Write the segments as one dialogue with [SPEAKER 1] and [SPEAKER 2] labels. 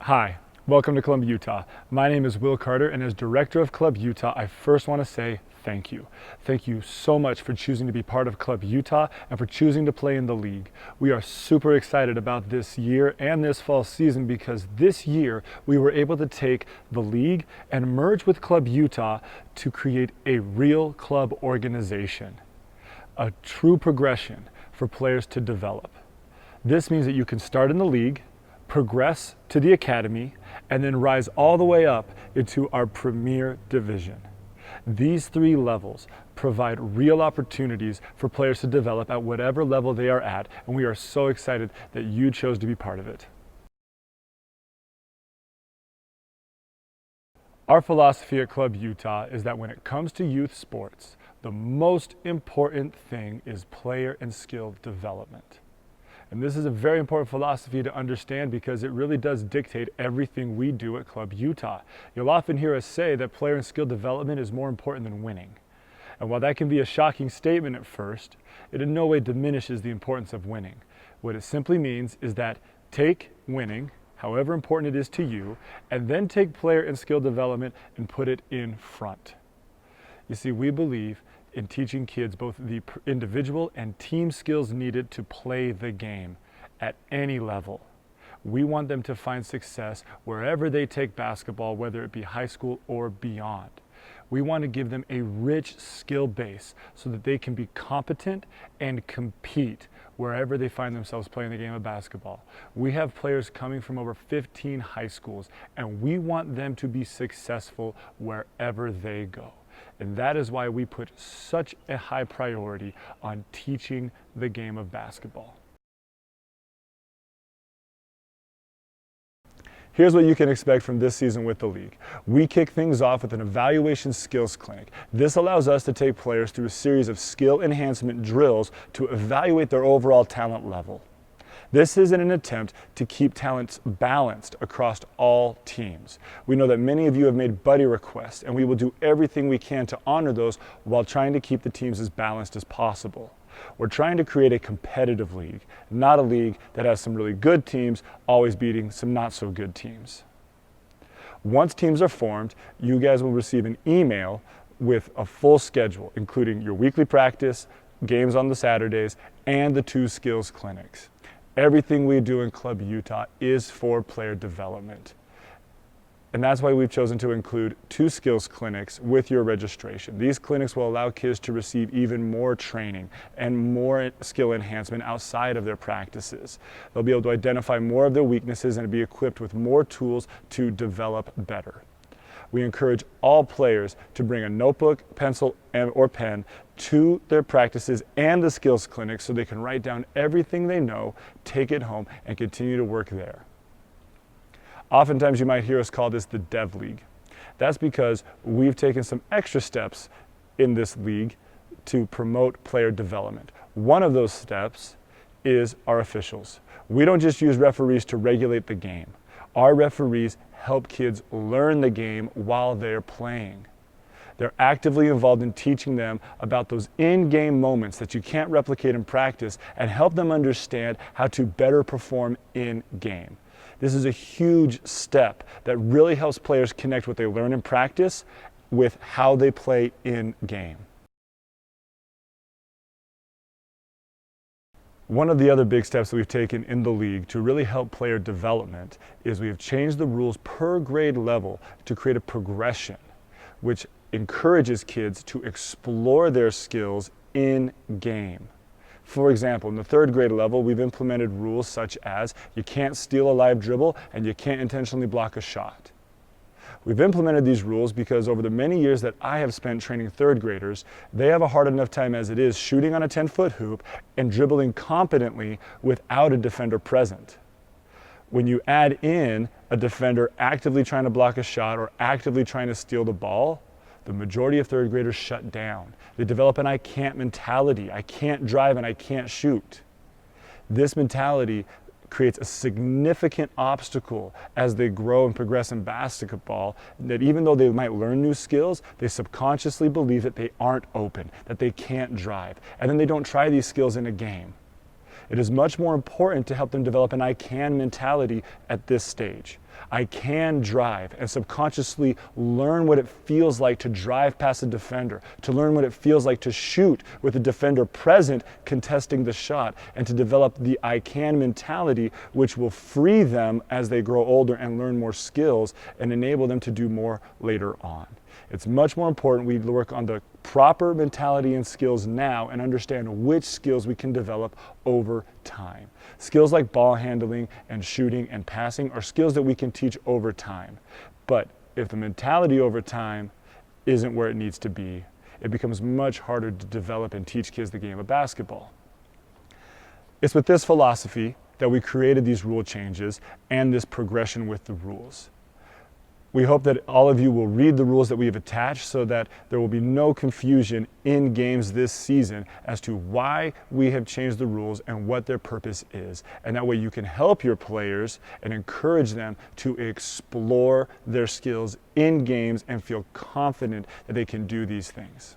[SPEAKER 1] Hi, welcome to Club Utah. My name is Will Carter, and as director of Club Utah, I first want to say thank you. Thank you so much for choosing to be part of Club Utah and for choosing to play in the league. We are super excited about this year and this fall season because this year we were able to take the league and merge with Club Utah to create a real club organization, a true progression for players to develop. This means that you can start in the league, progress to the academy, and then rise all the way up into our premier division. These three levels provide real opportunities for players to develop at whatever level they are at, and we are so excited that you chose to be part of it. Our philosophy at Club Utah is that when it comes to youth sports, the most important thing is player and skill development. And this is a very important philosophy to understand because it really does dictate everything we do at Club Utah. You'll often hear us say that player and skill development is more important than winning. And while that can be a shocking statement at first, it in no way diminishes the importance of winning. What it simply means is that take winning, however important it is to you, and then take player and skill development and put it in front. You see, we believe in teaching kids both the individual and team skills needed to play the game at any level. We want them to find success wherever they take basketball, whether it be high school or beyond. We want to give them a rich skill base so that they can be competent and compete wherever they find themselves playing the game of basketball. We have players coming from over 15 high schools, and we want them to be successful wherever they go. And that is why we put such a high priority on teaching the game of basketball. Here's what you can expect from this season with the league. We kick things off with an evaluation skills clinic. This allows us to take players through a series of skill enhancement drills to evaluate their overall talent level. This is in an attempt to keep talents balanced across all teams. We know that many of you have made buddy requests, and we will do everything we can to honor those while trying to keep the teams as balanced as possible. We're trying to create a competitive league, not a league that has some really good teams always beating some not so good teams. Once teams are formed, you guys will receive an email with a full schedule, including your weekly practice, games on the Saturdays, and the 2 skills clinics. Everything we do in Club Utah is for player development. And that's why we've chosen to include 2 skills clinics with your registration. These clinics will allow kids to receive even more training and more skill enhancement outside of their practices. They'll be able to identify more of their weaknesses and be equipped with more tools to develop better. We encourage all players to bring a notebook, pencil, or pen to their practices and the skills clinic so they can write down everything they know, take it home, and continue to work there. Oftentimes you might hear us call this the Dev League. That's because we've taken some extra steps in this league to promote player development. One of those steps is our officials. We don't just use referees to regulate the game. Our referees help kids learn the game while they're playing. They're actively involved in teaching them about those in-game moments that you can't replicate in practice and help them understand how to better perform in-game. This is a huge step that really helps players connect what they learn in practice with how they play in-game. One of the other big steps that we've taken in the league to really help player development is we've changed the rules per grade level to create a progression, which encourages kids to explore their skills in game. For example, in the 3rd grade level, we've implemented rules such as you can't steal a live dribble and you can't intentionally block a shot. We've implemented these rules because over the many years that I have spent training 3rd graders, they have a hard enough time as it is shooting on a 10-foot hoop and dribbling competently without a defender present. When you add in a defender actively trying to block a shot or actively trying to steal the ball, the majority of 3rd graders shut down. They develop an I can't mentality. I can't drive and I can't shoot. This mentality creates a significant obstacle as they grow and progress in basketball, that even though they might learn new skills, they subconsciously believe that they aren't open, that they can't drive, and then they don't try these skills in a game. It is much more important to help them develop an I can mentality at this stage. I can drive and subconsciously learn what it feels like to drive past a defender, to learn what it feels like to shoot with a defender present contesting the shot, and to develop the I can mentality, which will free them as they grow older and learn more skills and enable them to do more later on. It's much more important we work on the proper mentality and skills now and understand which skills we can develop over time. Skills like ball handling and shooting and passing are skills that we can teach over time. But if the mentality over time isn't where it needs to be, it becomes much harder to develop and teach kids the game of basketball. It's with this philosophy that we created these rule changes and this progression with the rules. We hope that all of you will read the rules that we have attached so that there will be no confusion in games this season as to why we have changed the rules and what their purpose is. And that way you can help your players and encourage them to explore their skills in games and feel confident that they can do these things.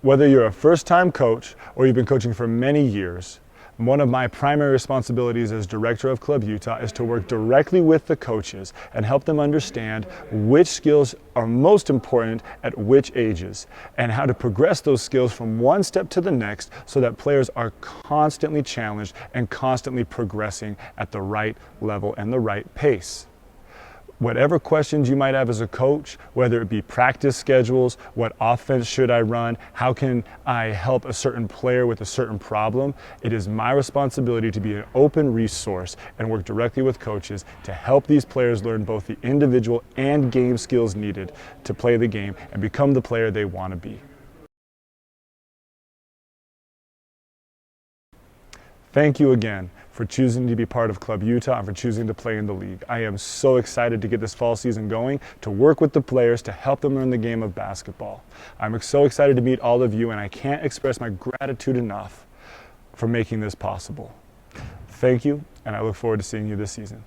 [SPEAKER 1] Whether you're a first-time coach or you've been coaching for many years, one of my primary responsibilities as director of Club Utah is to work directly with the coaches and help them understand which skills are most important at which ages and how to progress those skills from one step to the next so that players are constantly challenged and constantly progressing at the right level and the right pace. Whatever questions you might have as a coach, whether it be practice schedules, what offense should I run, how can I help a certain player with a certain problem, it is my responsibility to be an open resource and work directly with coaches to help these players learn both the individual and game skills needed to play the game and become the player they want to be. Thank you again for choosing to be part of Club Utah and for choosing to play in the league. I am so excited to get this fall season going, to work with the players, to help them learn the game of basketball. I'm so excited to meet all of you, and I can't express my gratitude enough for making this possible. Thank you, and I look forward to seeing you this season.